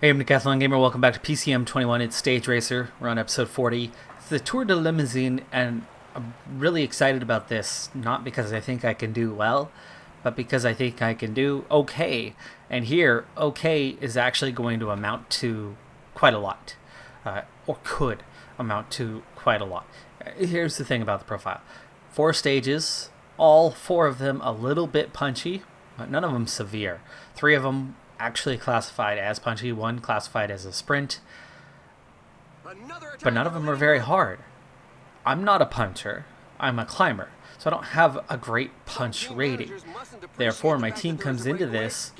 Hey, I'm Decathlon Gamer. Welcome back to PCM21. It's Stage Racer. We're on episode 40. It's the Tour de Limousine, and I'm really excited about this. Not because I think I can do well, but because I think I can do okay. And here, okay is actually going to amount to quite a lot, or could amount to quite a lot. Here's the thing about the profile: 4 stages, all 4 of them a little bit punchy, but none of them severe. 3 of them actually classified as punchy, 1 classified as a sprint, but none of them are very hard. I'm not a puncher, I'm a climber, so I don't have a great punch rating. Therefore, my team comes into this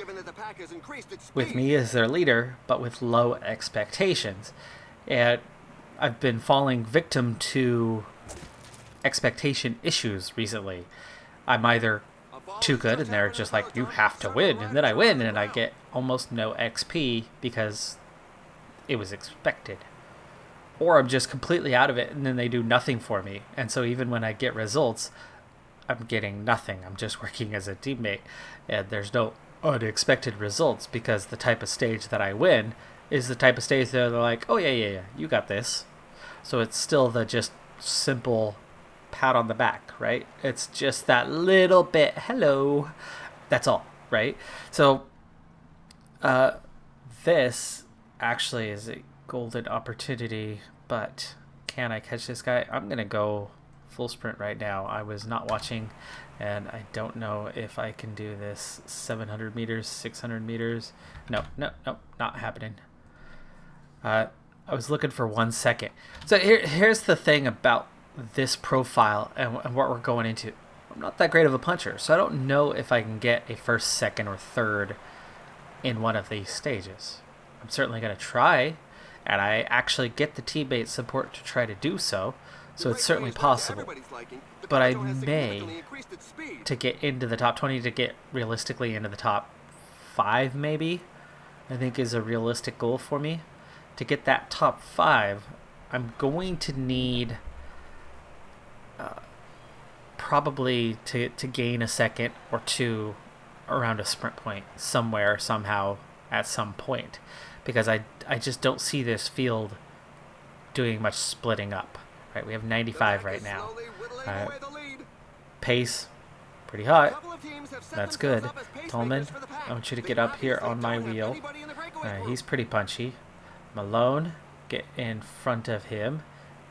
with me as their leader, but with low expectations. And I've been falling victim to expectation issues recently. I'm either too good and they're just like, you have to win, and then I win and I get almost no XP because it was expected, or I'm just completely out of it and then they do nothing for me. And so even when I get results, I'm getting nothing. I'm just working as a teammate, and there's no unexpected results because the type of stage that I win is the type of stage that they're like, oh yeah, you got this. So it's still the just simple pat on the back, right? It's just that little bit, hello, that's all, right? So this actually is a golden opportunity, but can I catch this guy? I'm gonna go full sprint right now. I was not watching, and I don't know if I can do this. 700 meters, 600 meters. No, not happening. I was looking for 1 second. So here's the thing about this profile and what we're going into. I'm not that great of a puncher, so I don't know if I can get a first, second, or third in one of these stages. I'm certainly going to try, and I actually get the teammate support to try to do so, so it's certainly possible. But I may, to get into the top 20, to get realistically into the top 5 maybe, I think is a realistic goal for me. To get that top 5, I'm going to need probably to gain a second or 2 around a sprint point somewhere, somehow, at some point, because I just don't see this field doing much splitting up. Right, we have 95 right now. Pace, pretty hot. That's good. Tolman, I want you to get up here on my wheel. He's pretty punchy. Malone, get in front of him.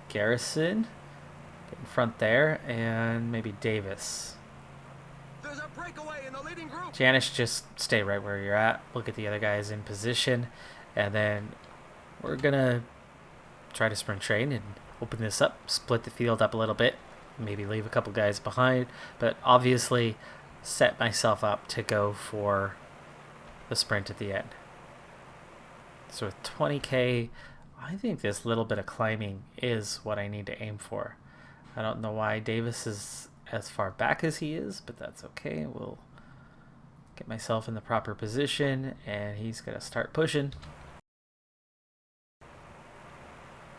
Garrison, in front there, and maybe Davis. Janish, just stay right where you're at. Look at the other guys in position, and then we're gonna try to sprint train and open this up, split the field up a little bit, maybe leave a couple guys behind, but obviously set myself up to go for the sprint at the end. So with 20k, I think this little bit of climbing is what I need to aim for. I don't know why Davis is as far back as he is, but that's okay. We'll get myself in the proper position, and he's going to start pushing.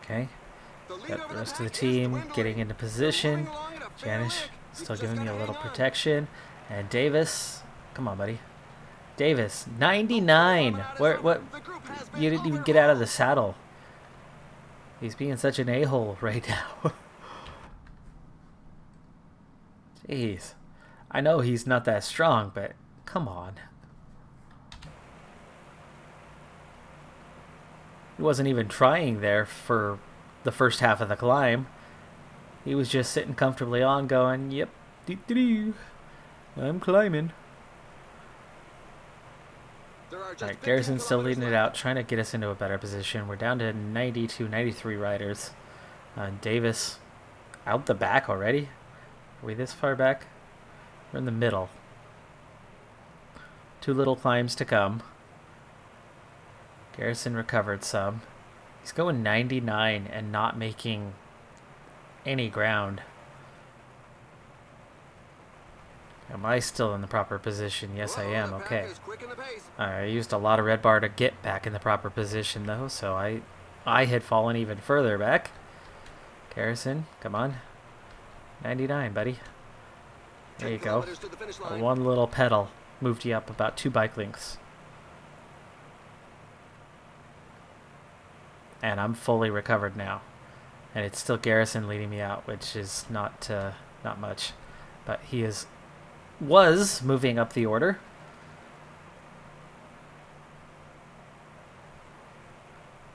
Okay. Got the rest of the team getting into position. Janish still giving me a little protection. And Davis, come on, buddy. Davis, 99. What? You didn't even get out of the saddle. He's being such an a-hole right now. Jeez. I know he's not that strong, but come on. He wasn't even trying there for the first half of the climb. He was just sitting comfortably on going, yep, I'm climbing. Alright, Garrison's still leading it out, trying to get us into a better position. We're down to 92, 93 riders. Davis out the back already. Are we this far back? We're in the middle. 2 little climbs to come. Garrison recovered some. He's going 99 and not making any ground. Am I still in the proper position? Yes, I am. Okay. I used a lot of red bar to get back in the proper position, though, so I had fallen even further back. Garrison, come on. 99, buddy. There you go. One little pedal moved you up about 2 bike lengths. and I'm fully recovered now. And it's still Garrison leading me out, which is not much. But he was moving up the order.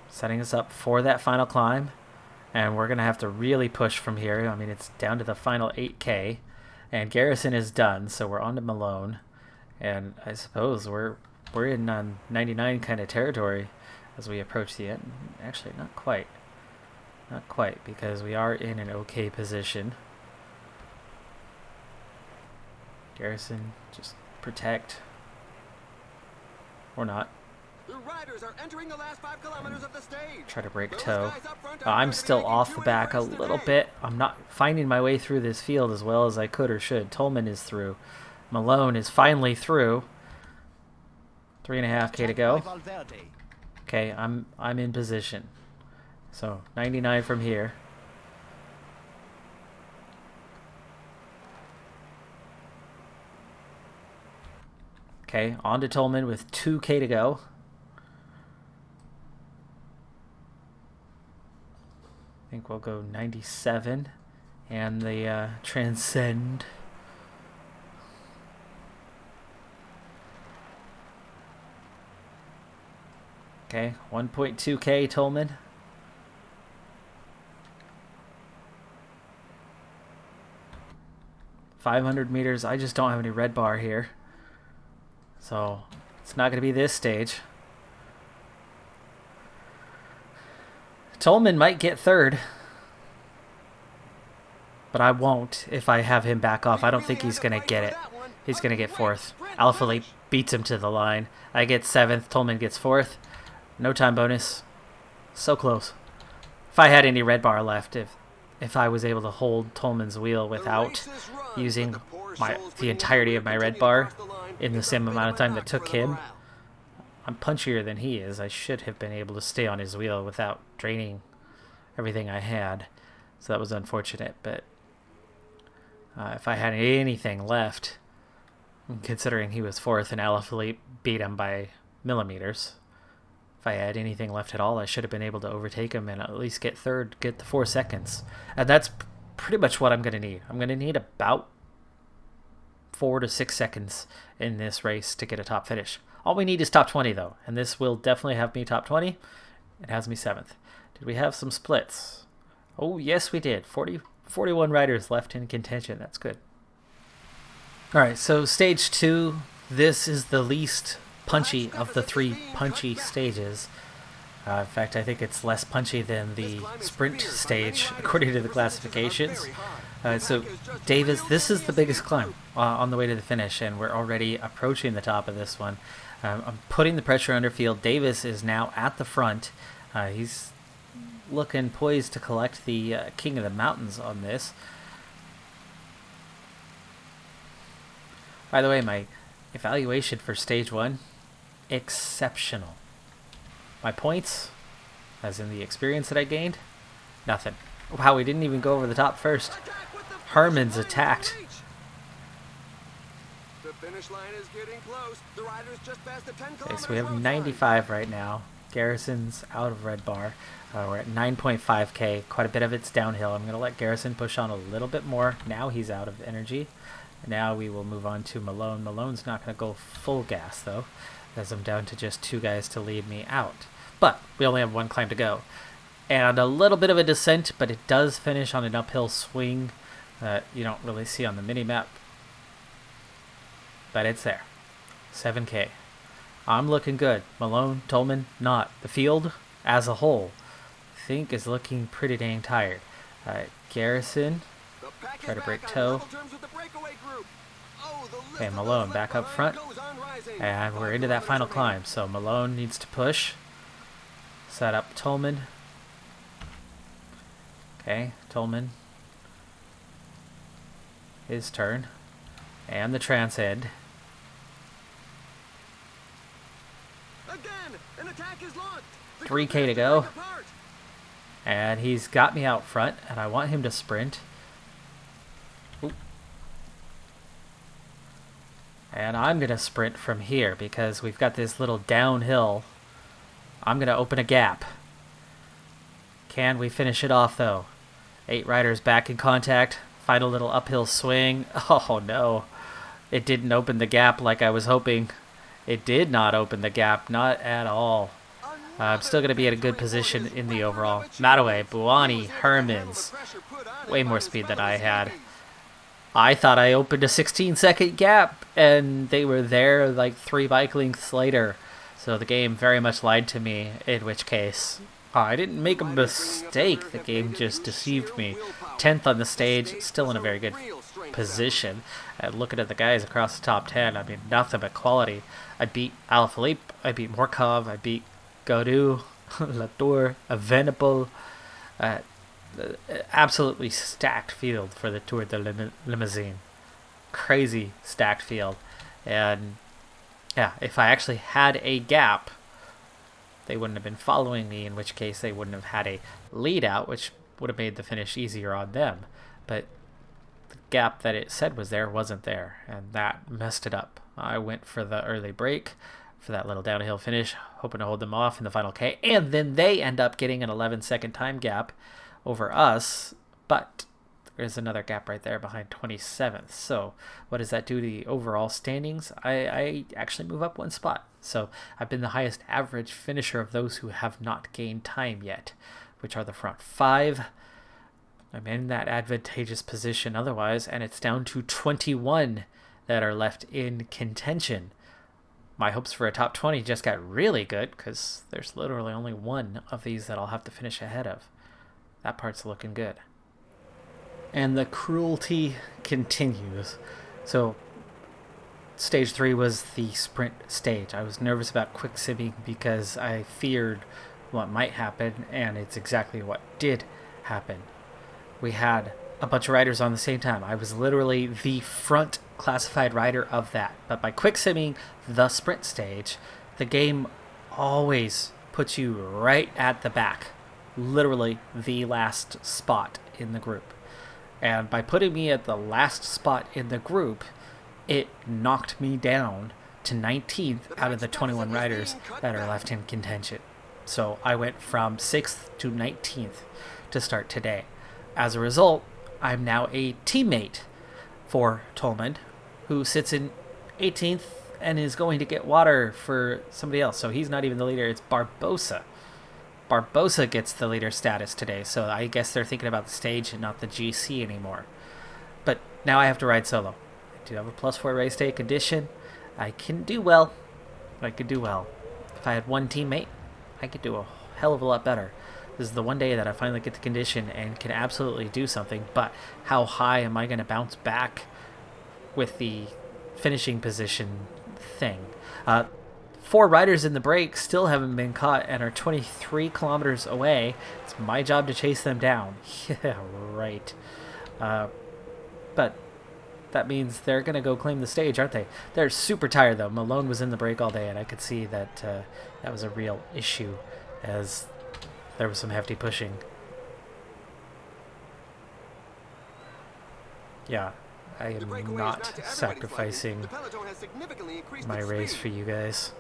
Setting us up for that final climb. And we're going to have to really push from here. I mean, it's down to the final 8K. And Garrison is done, so we're on to Malone. And I suppose we're in 99 kind of territory as we approach the end. Actually, not quite. Not quite, because we are in an okay position. Garrison, just protect. Or not. The riders are entering the last 5 kilometers of the stage. Try to break toe. I'm still off the back a little bit. I'm not finding my way through this field as well as I could or should. Tolman is through. Malone is finally through. 3.5K to go. Okay, I'm in position. So 99 from here. Okay, on to Tolman with 2K to go. I think we'll go 97 and the Transcend. Okay, 1.2K Tolman. .500 meters. I just don't have any red bar here. So it's not going to be this stage. Tolman might get third, but I won't if I have him back off. I don't think he's going to get it. He's going to get fourth. Alaphilippe beats him to the line. I get seventh. Tolman gets fourth. No time bonus. So close. If I had any red bar left, if I was able to hold Tolman's wheel without using the entirety of my red bar in the same amount of time that took him, I'm punchier than he is. I should have been able to stay on his wheel without draining everything I had. So that was unfortunate. But if I had anything left, considering he was fourth and Alaphilippe beat him by millimeters, if I had anything left at all, I should have been able to overtake him and at least get third, get the 4 seconds. And that's pretty much what I'm going to need. I'm going to need about 4 to 6 seconds in this race to get a top finish. All we need is top 20, though, and this will definitely have me top 20. It has me 7th. Did we have some splits? Oh, yes, we did. 41 riders left in contention. That's good. All right, so stage 2. This is the least punchy of the 3 punchy stages. In fact, I think it's less punchy than the sprint stage, according to the classifications. So, Davis, this is the biggest climb on the way to the finish, and we're already approaching the top of this one. I'm putting the pressure under field. Davis is now at the front. He's looking poised to collect the King of the Mountains on this. By the way, my evaluation for stage 1, exceptional. My points, as in the experience that I gained, nothing. Wow, we didn't even go over the top first. Herman's attacked. The finish line is getting close. The riders just passed the 10 Okay, so we have 95 right now. Garrison's out of red bar. We're at 9.5K. Quite a bit of it's downhill. I'm going to let Garrison push on a little bit more. Now he's out of energy. Now we will move on to Malone. Malone's not going to go full gas, though, as I'm down to just 2 guys to lead me out. But we only have 1 climb to go. And a little bit of a descent, but it does finish on an uphill swing that you don't really see on the mini-map. But it's there. 7K. I'm looking good. Malone, Tolman, not. The field, as a whole, I think is looking pretty dang tired. Garrison, try to break toe. Okay, Malone back up front. And we're into that final climb. So Malone needs to push. Set up Tolman. Okay, Tolman. His turn. And the Transcend. 3K to go. And he's got me out front, and I want him to sprint. Ooh. And I'm going to sprint from here because we've got this little downhill. I'm going to open a gap. Can we finish it off, though? 8 riders back in contact. Final little uphill swing. Oh, no. It didn't open the gap like I was hoping. It did not open the gap. Not at all. I'm still going to be at a good position in the overall. Mataway, Buoni, Hermans. Way more speed than I had. I thought I opened a 16-second gap, and they were there like 3 bike lengths later. So the game very much lied to me, in which case I didn't make a mistake. The game just deceived me. 10th on the stage, still in a very good position. And looking at the guys across the top 10, I mean, nothing but quality. I beat Alaphilippe, I beat Morkov, I beat Gaudu, Latour, Evenepoel. Absolutely stacked field for the Tour de Limousine. Crazy stacked field. And yeah, if I actually had a gap, they wouldn't have been following me, in which case they wouldn't have had a lead out, which would have made the finish easier on them. But the gap that it said was there wasn't there, and that messed it up. I went for the early break for that little downhill finish, hoping to hold them off in the final K, and then they end up getting an 11-second time gap over us, but there's another gap right there behind 27th. So what does that do to the overall standings? I actually move up 1 spot. So I've been the highest average finisher of those who have not gained time yet, which are the front 5. I'm in that advantageous position otherwise, and it's down to 21 that are left in contention. My hopes for a top 20 just got really good, because there's literally only 1 of these that I'll have to finish ahead of. That part's looking good. And the cruelty continues. So stage 3 was the sprint stage. I was nervous about quick simming because I feared what might happen, and it's exactly what did happen. We had a bunch of riders on the same time. I was literally the front classified rider of that. But by quick simming the sprint stage, the game always puts you right at the back. Literally the last spot in the group. And by putting me at the last spot in the group, it knocked me down to 19th out of the 21 riders that are left in contention. So I went from 6th to 19th to start today. As a result, I'm now a teammate for Tolman, who sits in 18th and is going to get water for somebody else. So he's not even the leader, it's Barbosa. Barbosa gets the leader status today, so I guess they're thinking about the stage and not the GC anymore. But now I have to ride solo. I do have a +4 race day condition. I can do well. I could do well. If I had 1 teammate, I could do a hell of a lot better. This is the one day that I finally get the condition and can absolutely do something, but how high am I going to bounce back with the finishing position thing? 4 riders in the break still haven't been caught and are 23 kilometers away. It's my job to chase them down. Yeah, right. But that means they're going to go claim the stage, aren't they? They're super tired, though. Malone was in the break all day, and I could see that that was a real issue, as there was some hefty pushing. Yeah, I am not sacrificing my race for you guys.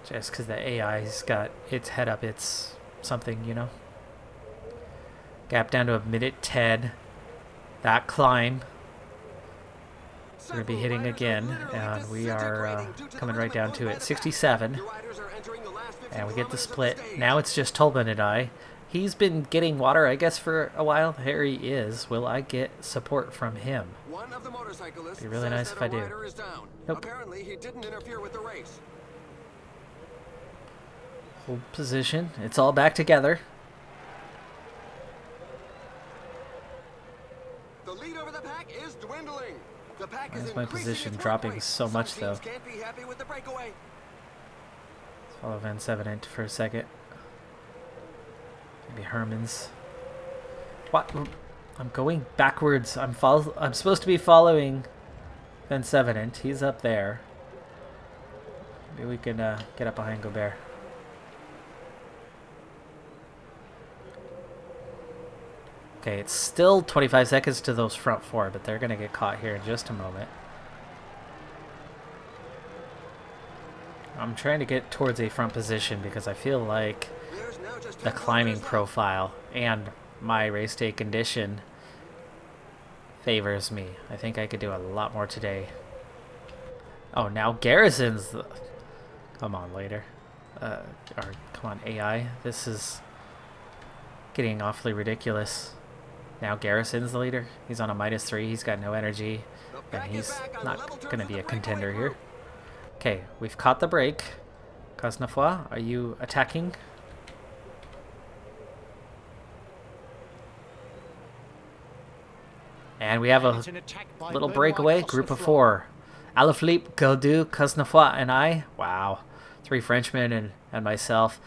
Just because the AI's got its head up its something, you know? Gap down to a minute 10. That climb. We're going to be hitting again, and we are coming right down to it. 67. And we get the split. Now it's just Tolman and I. He's been getting water, I guess, for a while. Here he is. Will I get support from him? Be really nice if I do. Nope. Apparently, he didn't interfere with the race. Hold position. It's all back together. The lead over the pack is dwindling. The pack Why is is my position dropping so much, though? Can't be happy with the breakaway. Let's follow Van Sevenant for a second. Maybe Hermans. What? I'm going backwards. I'm supposed to be following Van Sevenant. He's up there. Maybe we can get up behind Gobert. Okay, it's still 25 seconds to those front 4, but they're going to get caught here in just a moment. I'm trying to get towards a front position because I feel like There's now just the 10 climbing kilometers left. profile and my race day condition favors me. I think I could do a lot more today. Oh, now Garrison's the... Come on, later. Or come on, AI. This is getting awfully ridiculous. Now Garrison's the leader. He's on a -3. He's got no energy. The And pack he's is back on not level terms going to with be the a breakaway contender here. group. Okay, we've caught the break. Cosnefroid, are you attacking? And we have a It's an attack by little Benoit breakaway. Group of Cosnefroid. 4. Alaphilippe, Gaudu, Cosnefroid, and I. Wow. 3 Frenchmen and myself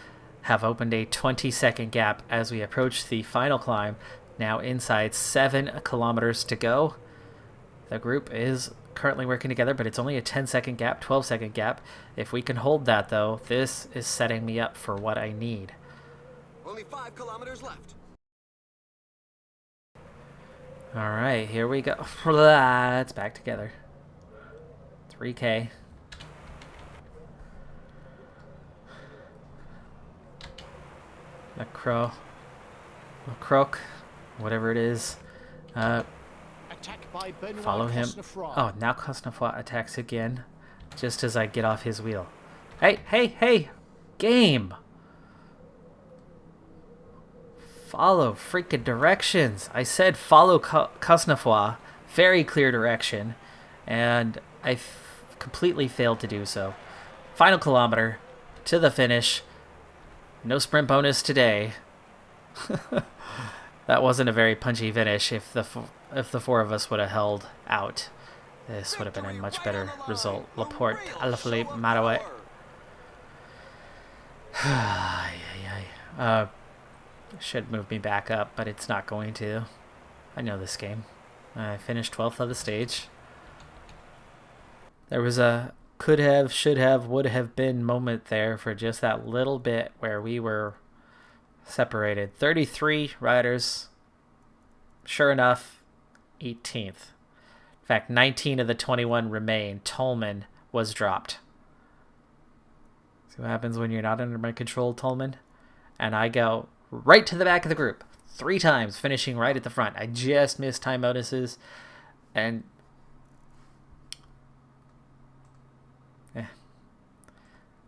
have opened a 20-second gap as we approach the final climb. Now inside 7 kilometers to go. The group is currently working together, but it's only a 10-second gap, 12-second gap. If we can hold that, though, this is setting me up for what I need. Only 5 kilometers left. All right, here we go. It's back together. 3K. Croc, whatever it is. Attack by Benoit Follow him. Cosnefroid. Oh, now Cosnefroid attacks again, just as I get off his wheel. Hey, hey, hey! Game! Follow freaking directions. I said follow Cosnefroid. Very clear direction. And I completely failed to do so. Final kilometer to the finish. No sprint bonus today. That wasn't a very punchy finish. If the 4 of us would have held out, this would have been a much better result. Laporte, Alaphilippe, Marouet. Should move me back up, but it's not going to. I know this game. I finished 12th of the stage. There was a could have, should have, would have been moment there for just that little bit where we were separated. 33 riders. Sure enough, 18th. In fact, 19 of the 21 remain. Tolman was dropped. See what happens when you're not under my control, Tolman? And I go right to the back of the group 3 times, finishing right at the front. I just missed time bonuses, and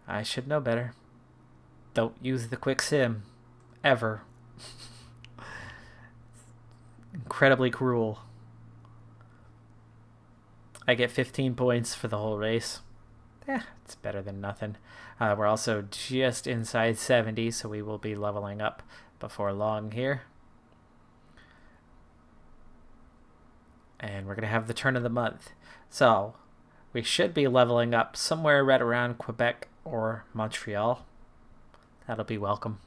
I should know better. Don't use the quick sim ever. Incredibly cruel. I get 15 points for the whole race. It's better than nothing. We're also just inside 70, so we will be leveling up before long here. And we're going to have the turn of the month. So we should be leveling up somewhere right around Quebec or Montreal. That'll be welcome.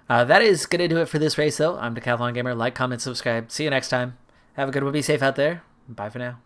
That is going to do it for this race, though. I'm Decathlon Gamer. Like, comment, subscribe. See you next time. Have a good one. Be safe out there. Bye for now.